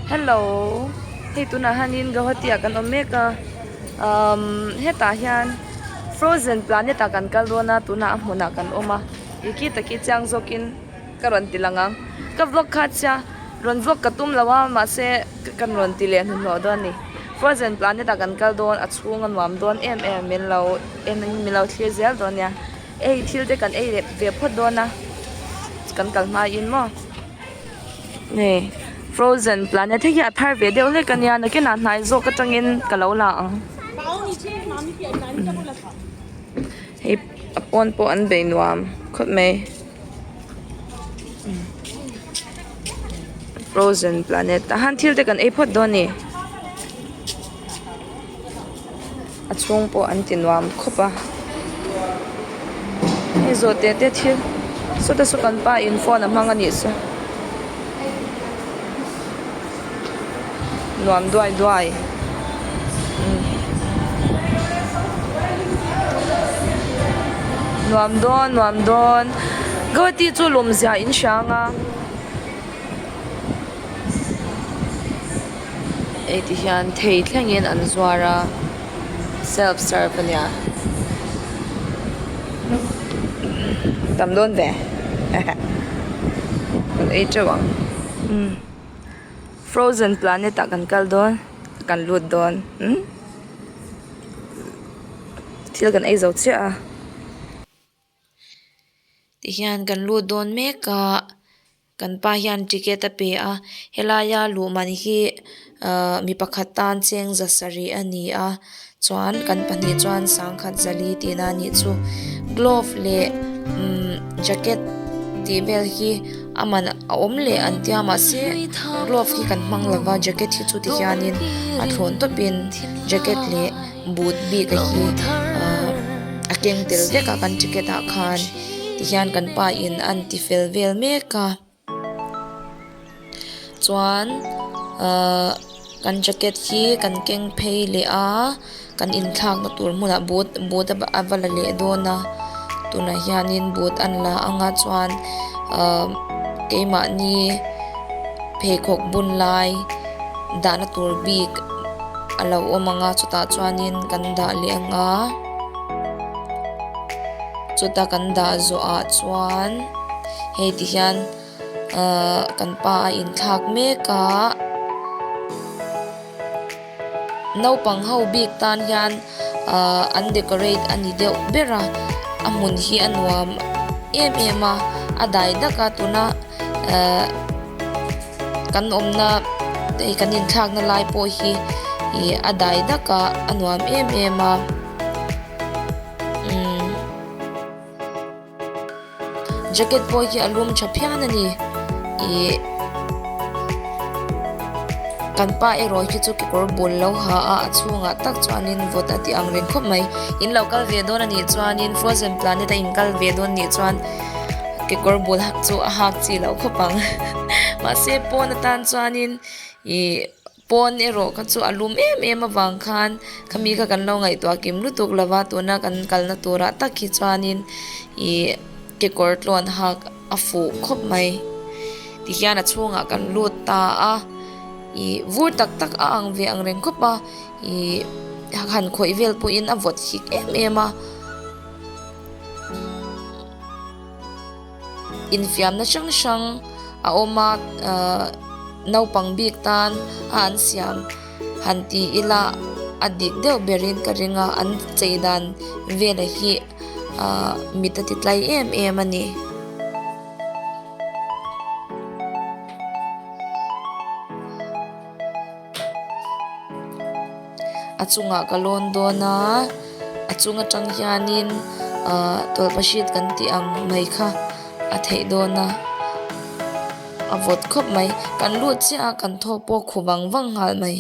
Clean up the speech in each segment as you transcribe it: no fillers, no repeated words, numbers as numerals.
Hello. Hey tuna hanin Guwahati akan omeka heta hian frozen planet akan kalona tuna hmuna kan oma iki taki chang zokin karon tilangang ka vlog khacha ron vlog katum lawa ma se kan ron tilen no don ni frozen planet akan kaldon achungan wam don minlo thlir zel don ya ei thil te kan ei ve phot dona kan kalma in mo ne frozen planet he ya thar ve deuh le kan ya na ke na nai zo ka tangin kalola hey apon po an be nuam khot me frozen planet han thil te kan ei phot do ni achung po an tinwam khopa he zo te thil so ta so kan pa in phone amang ani so nuam duai nuam don Guwahati chu lumzia in shanga eti hian thei thlengin an zuara self serve ania tam don ve ei chawang frozen planet akan kaldon kan lut don thil kan ei zo chia ti hian kan lut don meka kan pa hian ticket a pe a helaya lu man hi mi pakhat tan cheng zasari ani a chuan kan pahnih chuan sangkhat zali tina ni chu glove le jacket ti bel hi aman a om le an tiama se glove hi kan hmang lova jacket hi chu ti hianin a thon to pin jacket le boot bi ka hi a keng tel veka kan ticket a khan ti hian kan pa in an ti fel vel meka chuan kan jacket hi kan keng phei le a kan in thak na tur muna boot avala le dona tuna hianin boot an la anga chuan keima ni pheikhok bun lai da na tur bik alo omanga chuta chuanin kan da le anga chuta kan da zo a chuan hei ti hian kan pa in thak meka naupang ho bik tan hian an decorate ani deuh bera amun hi anuam ema adai daka tuna kan omna kan in thak na lai po hi adai daka anuam ema jacket po hi alum chaphian ani kan pa eroi ki chu ki kor bol lo ha a chunga tak chuanin vota ti ang ren khop mai in local ve don ani chuanin frozen planet in kal ve don ni chuan ki kor bol hak chu a hak chi lo khopang ma se pon tan chuanin pon ero ka chu alum em awang khan khami ka kan lo ngai to kim lutuk lawa to na kan kalna tora takhi chuanin ki kor tlon hak afu khop mai ti hian a chunga kan lut ta a vur tak a ang ve ang reng khopa han khoi vel pu in a vot hik ema in fiam na chang a oma naupang bik tan han siam han ti ila adik deuh berin ka ringa an cheidan vela hi mitati tlai em ani achunga kalon dona achunga tang hianin tolpashit kan ti ang mai kha a thei dona avot khop mai kan lut chia kan tho po khuwang wang hal mai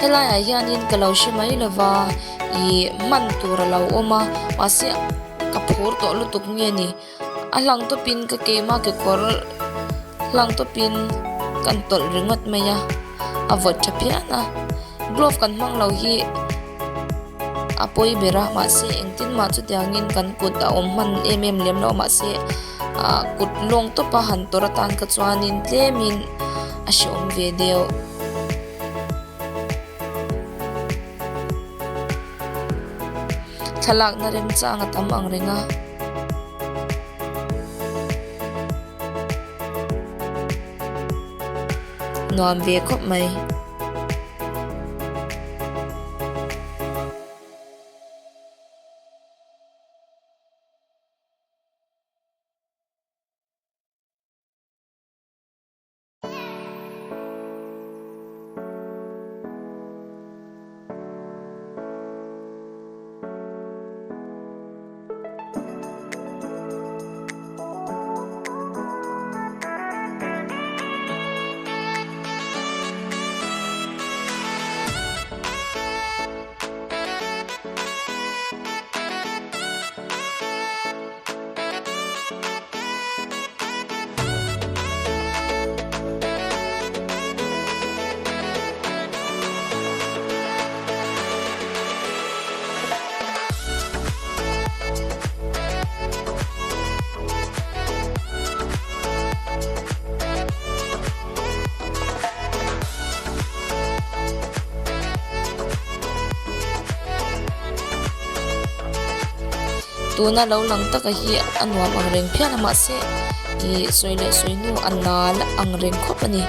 helai hianin kalau shimai lova man tur lo oma pase kapur to lutuk nge ni alang to pin ka keima ke kor lang to pin kan tol ringot maya avot chapiana glove kan mang lo hi apoi bera ma se engtin ma chu tiangin kan kut a om man lem lo ma se kut long to pa han tor tan ka chuanin tlemin a shom ve deu thalak na rem chang atam ang ringa nuam ve khop mai tuna lo lang ta ka hi anwam ang reng phian ama se i soile soinu anal ang reng khop ani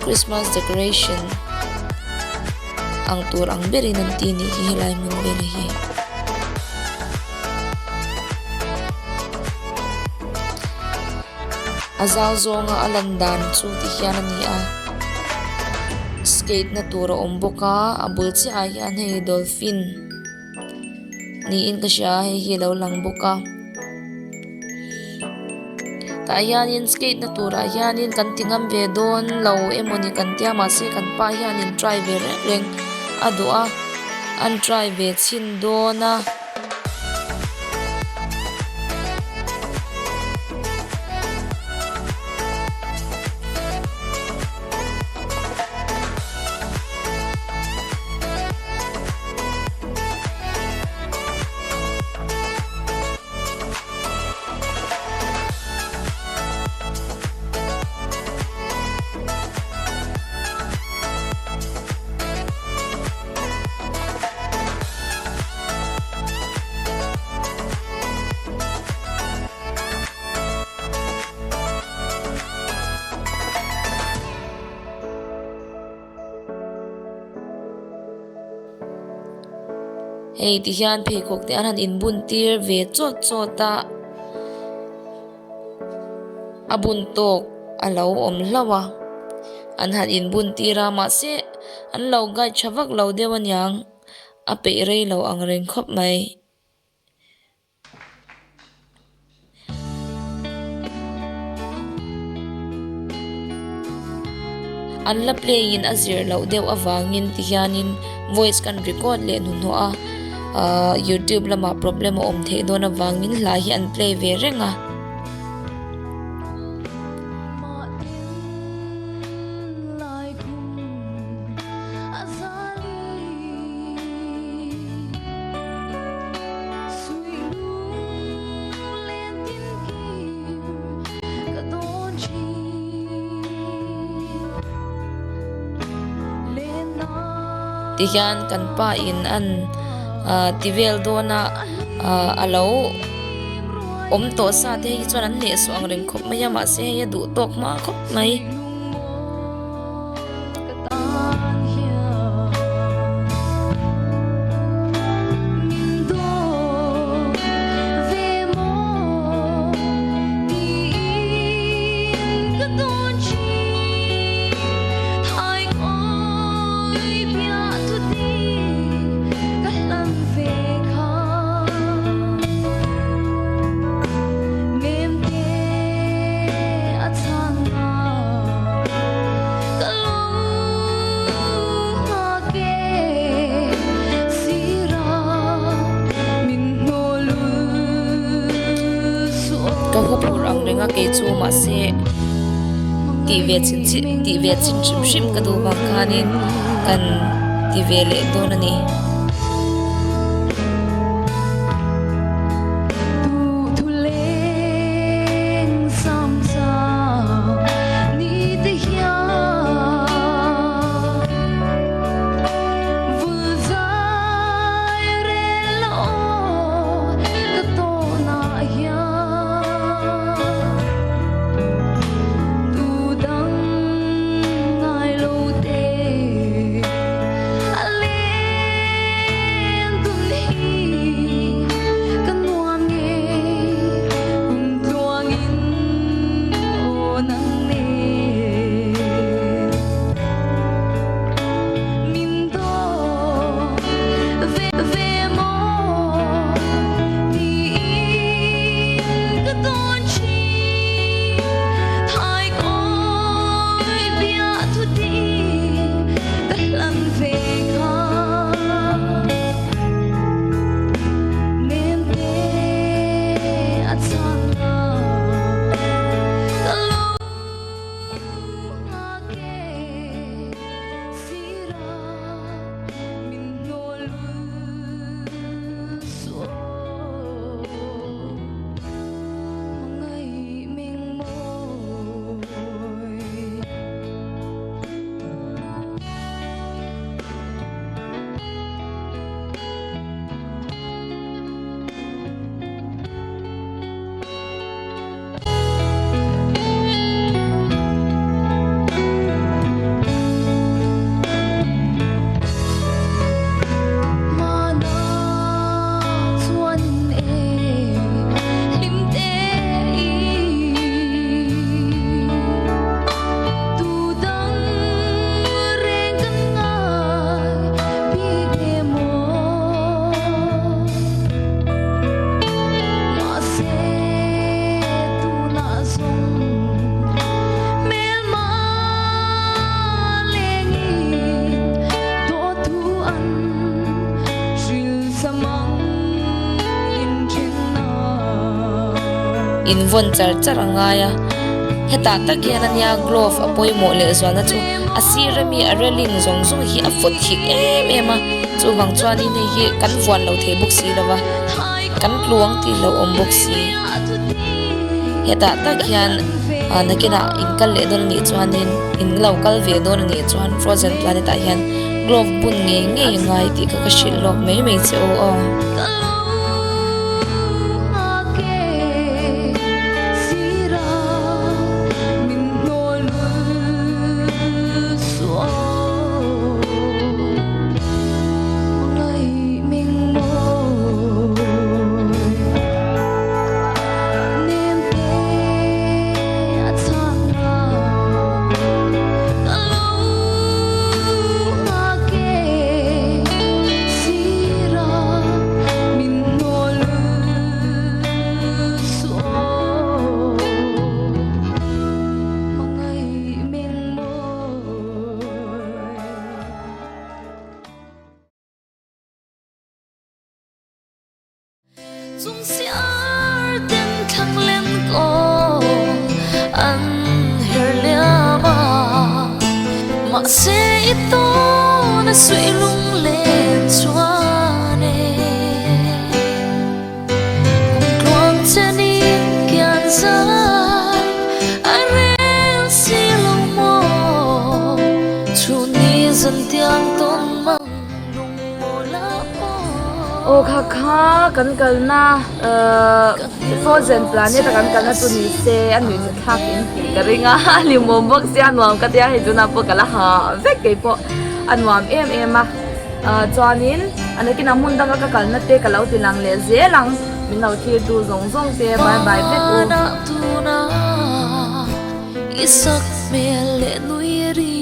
Christmas decoration ang tur ang beri ng tini hihilay mong beri azal zo nga alandan chu ti hian ani skate na tura omboka abul chi ayan hei dolphin ni in ka siya hei hilaw lang boka ta hianin skate na tura hianin kan tingam ve don lo emoni kan tia ma se kan pa hianin try ve reng adua an try ve chin dona hei ti hian pheikhawk te an in bun tir ve chawt chawta a bun tok a lo awm hlawa an han in bun tira ma se an lo gai thavak lo deuh aniang a pei rei lo ang reng khop mai an la play in a zir lo deuh awangin ti hianin voice kan record le nu no a YouTube lama problem om the don awangin la hi an play ve renga ti hian kan pa in an tivel dona alo to sa te hi chuan an ne so ang reng khop mai ama se ya du tok ma khop mai ringa ke chu ma se ti ve chin chim shim ka du bang khanin kan ti ve le don ani in von charanga ya heta takian ania glove apoi mo le zwana chu asirami areling zong zong hi afot hi ema chu wang chwani ne hi kan von lo the buk si lawa kan tluang ti lo om buk si heta takian nakina inkal le don ni chwanin in local ve don ni chwan frozen planet a hian glove bun nge ngai ti ka shil lok mai che o Dung siar den thang len ko an herliama ma se ito na sui lung len chuane kluang chani kyan zai arel silong mo chu ni zan tiang ton mang โอ้ค่ะกันกันนะfrozen planet kan kan na tu ni se an ni thak in ka ringa li mom bok sia nuam ka tia he tu na po kala ha vek ke po anwam em ma chuanin anakin amun dang ka kal na te kalau tilang le ze lang min lau thir tu zong zong te bye bye vek u na tu na isak me le nuiri